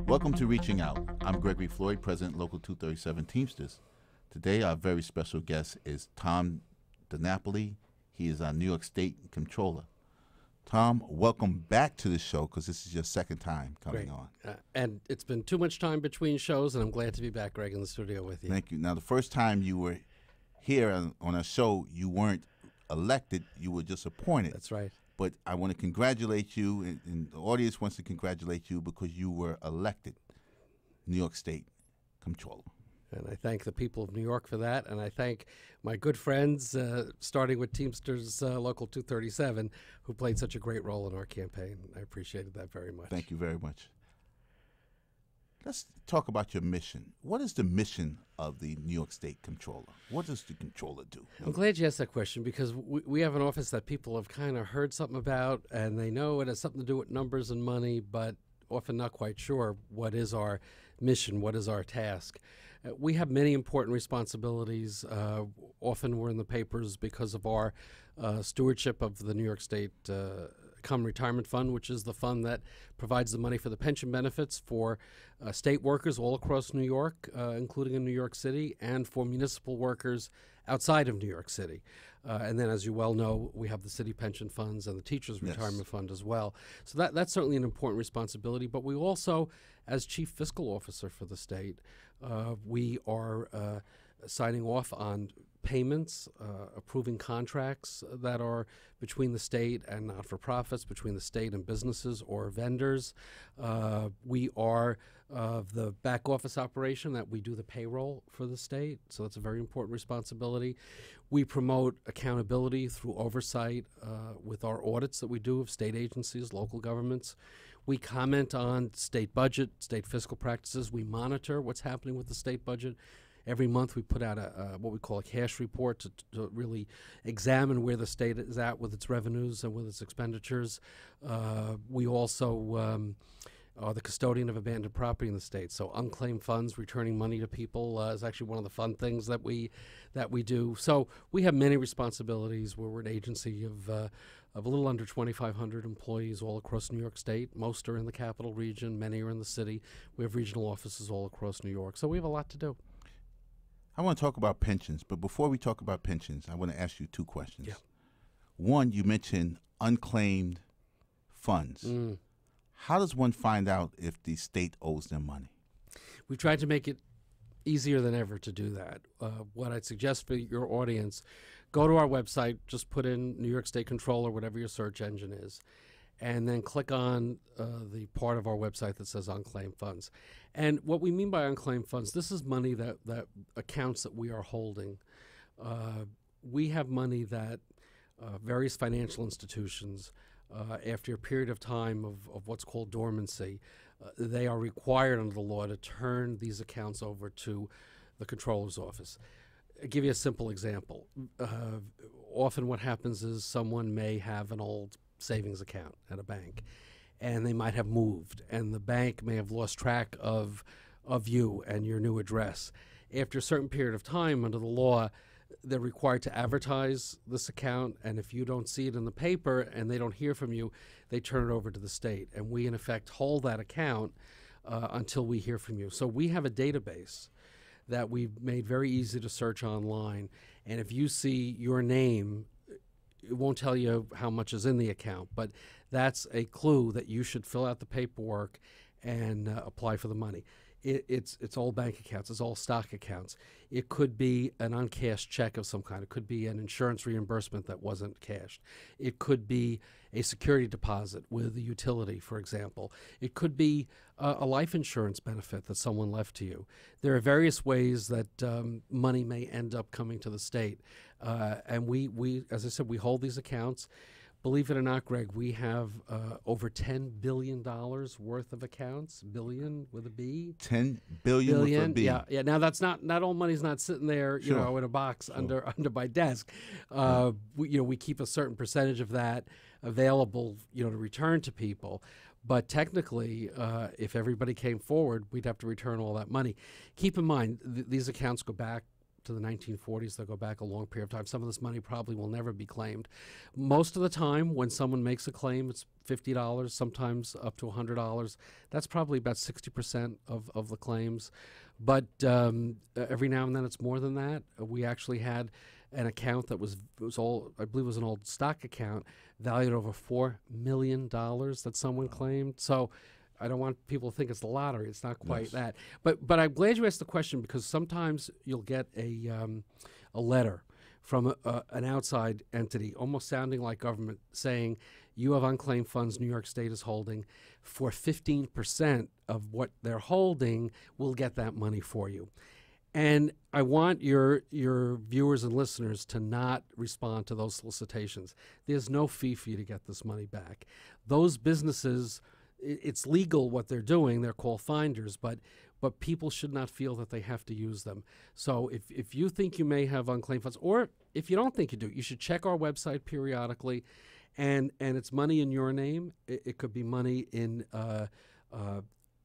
Welcome to Reaching Out. I'm Gregory Floyd, President Local 237 Teamsters. Today, our very special guest is Tom DiNapoli. He is our New York State Comptroller. Tom, welcome back to the show because this is your second time coming on. And it's been too much time between shows, and I'm glad to be back, Greg, in the studio with you. Thank you. Now, the first time you were here on a show, you weren't elected, you were just appointed. That's right. But I want to congratulate you, and the audience wants to congratulate you because you were elected New York State Comptroller. And I thank the people of New York for that, and I thank my good friends, starting with Teamsters Local 237, who played such a great role in our campaign. I appreciated that very much. Thank you very much. Let's talk about your mission. What is the mission of the New York State Comptroller? What does the Comptroller do? I'm glad you asked that question because we have an office that people have kind of heard something about, and they know it has something to do with numbers and money, but often not quite sure what is our mission, what is our task. We have many important responsibilities. Often we're in the papers because of our stewardship of the New York State Common Retirement Fund, which is the fund that provides the money for the pension benefits for state workers all across New York, including in New York City, and for municipal workers outside of New York City. And then, as you well know, we have the city pension funds and the teachers' retirement fund as well. So that's certainly an important responsibility. But we also, as chief fiscal officer for the state, we are signing off on payments, approving contracts that are between the state and not-for-profits, between the state and businesses or vendors. We are the back office operation that we do the payroll for the state, so that's a very important responsibility. We promote accountability through oversight with our audits that we do of state agencies, local governments. We comment on state budget, state fiscal practices. We monitor what's happening with the state budget. Every month we put out what we call a cash report to really examine where the state is at with its revenues and with its expenditures. We also are the custodian of abandoned property in the state. So unclaimed funds, returning money to people is actually one of the fun things that we do. So we have many responsibilities. We're an agency of a little under 2,500 employees all across New York State. Most are in the capital region. Many are in the city. We have regional offices all across New York. So we have a lot to do. I want to talk about pensions, but before we talk about pensions, I want to ask you two questions. Yeah. One, you mentioned unclaimed funds. How does one find out if the state owes them money? We've tried to make it easier than ever to do that. What I'd suggest for your audience, go to our website, just put in New York State Comptroller, whatever your search engine is, and then click on the part of our website that says unclaimed funds. And what we mean by unclaimed funds, this is money that accounts that we are holding. We have money that various financial institutions, after a period of time of what's called dormancy, they are required under the law to turn these accounts over to the Comptroller's office. I'll give you a simple example. Often what happens is someone may have an old savings account at a bank, and they might have moved, and the bank may have lost track of you and your new address. After a certain period of time under the law, they're required to advertise this account, and if you don't see it in the paper and they don't hear from you, they turn it over to the state, and we in effect hold that account until we hear from you. So we have a database that we've made very easy to search online, and if you see your name, it won't tell you how much is in the account, but that's a clue that you should fill out the paperwork and apply for the money. It's all bank accounts. It's all stock accounts. It could be an uncashed check of some kind. It could be an insurance reimbursement that wasn't cashed. It could be a security deposit with a utility, for example. It could be a life insurance benefit that someone left to you. There are various ways that money may end up coming to the state. And we, as I said, we hold these accounts. Believe it or not, Greg, we have over $10 billion worth of accounts. Billion with a B. 10 billion with a B. Yeah. Now that's not all money's not sitting there, you know, in a box under my desk. We keep a certain percentage of that available, to return to people. But technically, if everybody came forward, we'd have to return all that money. Keep in mind, these accounts go back to the 1940s. They'll go back a long period of time. Some of this money probably will never be claimed. Most of the time, when someone makes a claim, it's $50, sometimes up to $100. That's probably about 60% of the claims. But every now and then it's more than that. We actually had an account that was all, I believe it was an old stock account, valued over $4 million that someone claimed. So I don't want people to think it's the lottery. It's not quite that. But I'm glad you asked the question, because sometimes you'll get a letter from an outside entity, almost sounding like government, saying you have unclaimed funds New York State is holding. For 15% of what they're holding, we'll get that money for you. And I want your viewers and listeners to not respond to those solicitations. There's no fee for you to get this money back. Those businesses, it's legal what they're doing. They're called finders, but people should not feel that they have to use them. So if you think you may have unclaimed funds, or if you don't think you do, you should check our website periodically, and it's money in your name. It could be money in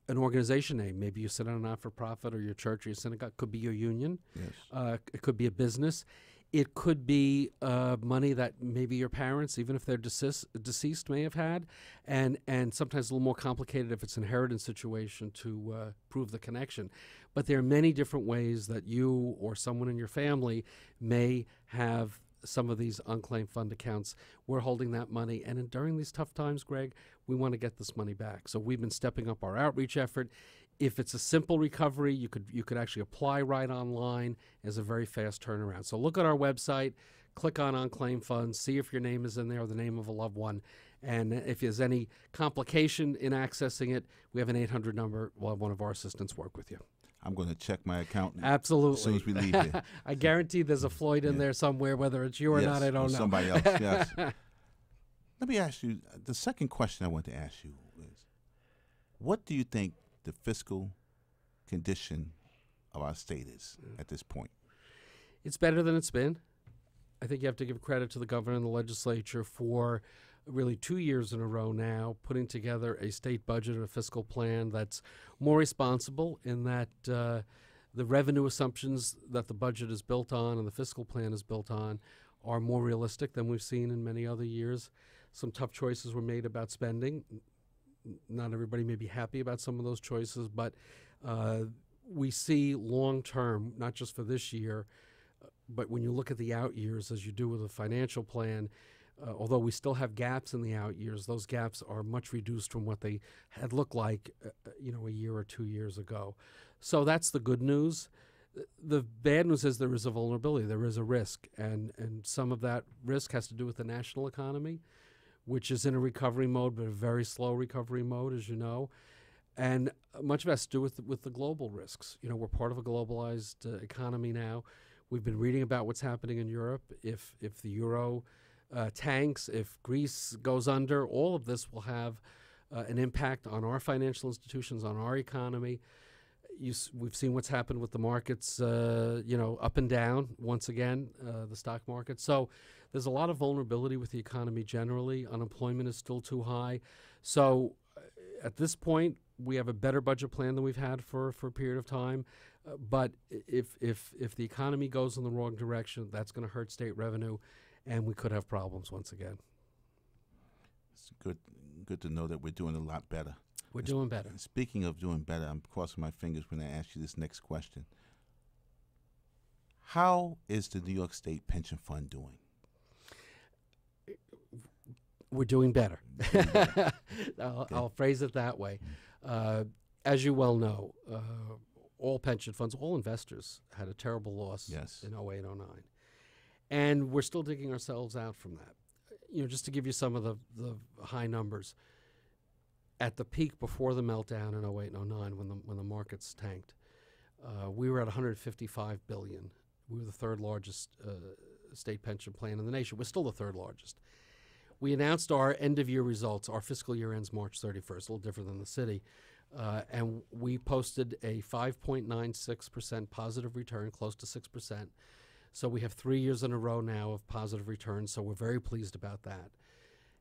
an organization name. Maybe you sit on a not-for-profit, or your church or your synagogue. It could be your union. Yes. It could be a business. It could be money that maybe your parents, even if they're deceased, may have had, and sometimes a little more complicated if it's an inheritance situation to prove the connection. But there are many different ways that you or someone in your family may have some of these unclaimed fund accounts. We're holding that money, and during these tough times, Greg, we want to get this money back. So we've been stepping up our outreach effort. If it's a simple recovery, you could actually apply right online as a very fast turnaround. So look at our website, click on unclaimed funds, see if your name is in there or the name of a loved one. And if there's any complication in accessing it, we have an 800 number. We'll have one of our assistants work with you. I'm going to check my account absolutely as soon as we leave here. I guarantee there's a Floyd in there somewhere, whether it's you or not, I don't know. Somebody else, yes. Let me ask you, the second question I want to ask you is, what do you think the fiscal condition of our state is at this point? It's better than it's been. I think you have to give credit to the governor and the legislature for really 2 years in a row now putting together a state budget and a fiscal plan that's more responsible, in that the revenue assumptions that the budget is built on and the fiscal plan is built on are more realistic than we've seen in many other years. Some tough choices were made about spending. Not everybody may be happy about some of those choices, but we see long-term, not just for this year, but when you look at the out years, as you do with a financial plan, although we still have gaps in the out years, those gaps are much reduced from what they had looked like, a year or 2 years ago. So that's the good news. The bad news is there is a vulnerability, there is a risk, and some of that risk has to do with the national economy, which is in a recovery mode, but a very slow recovery mode, as you know. And much of it has to do with the global risks. We're part of a globalized economy now. We've been reading about what's happening in Europe. If the euro tanks, if Greece goes under, all of this will have an impact on our financial institutions, on our economy. We've seen what's happened with the markets, up and down once again, the stock market. So there's a lot of vulnerability with the economy generally. Unemployment is still too high. So at this point, we have a better budget plan than we've had for a period of time. But if the economy goes in the wrong direction, that's going to hurt state revenue, and we could have problems once again. It's good to know that we're doing a lot better. We're doing better. Speaking of doing better, I'm crossing my fingers when I ask you this next question. How is the New York State Pension Fund doing? We're doing better. I'll phrase it that way. As you well know, all pension funds, all investors had a terrible loss in 08, 09. And we're still digging ourselves out from that. Just to give you some of the high numbers, at the peak before the meltdown in 08 and 09, when the markets tanked, we were at $155 billion. We were the third largest state pension plan in the nation. We're still the third largest. We announced our end-of-year results. Our fiscal year ends March 31st, a little different than the city. And we posted a 5.96% positive return, close to 6%. So we have 3 years in a row now of positive returns, so we're very pleased about that.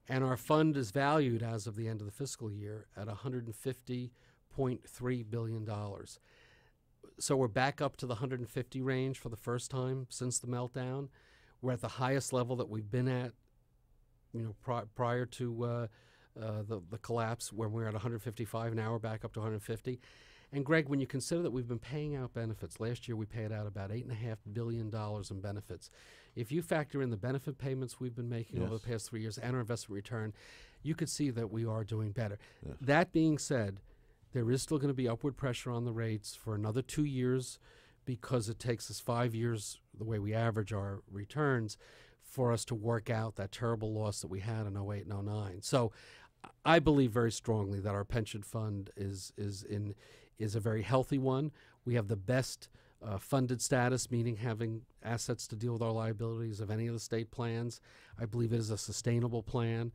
And our fund is valued as of the end of the fiscal year at $150.3 billion. So we're back up to the 150 range for the first time since the meltdown. We're at the highest level that we've been at, prior to the collapse, when we were at 155. Now we're back up to 150. And Greg, when you consider that we've been paying out benefits, last year we paid out about $8.5 billion in benefits. If you factor in the benefit payments we've been making over the past 3 years and our investment return, you could see that we are doing better. Yes. That being said, there is still going to be upward pressure on the rates for another 2 years, because it takes us 5 years, the way we average our returns, for us to work out that terrible loss that we had in 08 and 09. So I believe very strongly that our pension fund is a very healthy one. We have the best funded status, meaning having assets to deal with our liabilities, of any of the state plans. I believe it is a sustainable plan,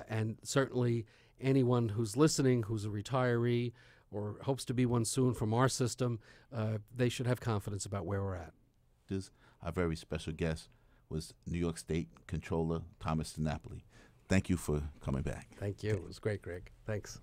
and certainly anyone who's listening who's a retiree or hopes to be one soon from our system, they should have confidence about where we're at. Our very special guest was New York State Comptroller Thomas DiNapoli. Thank you for coming back. Thank you. It was great, Greg. Thanks.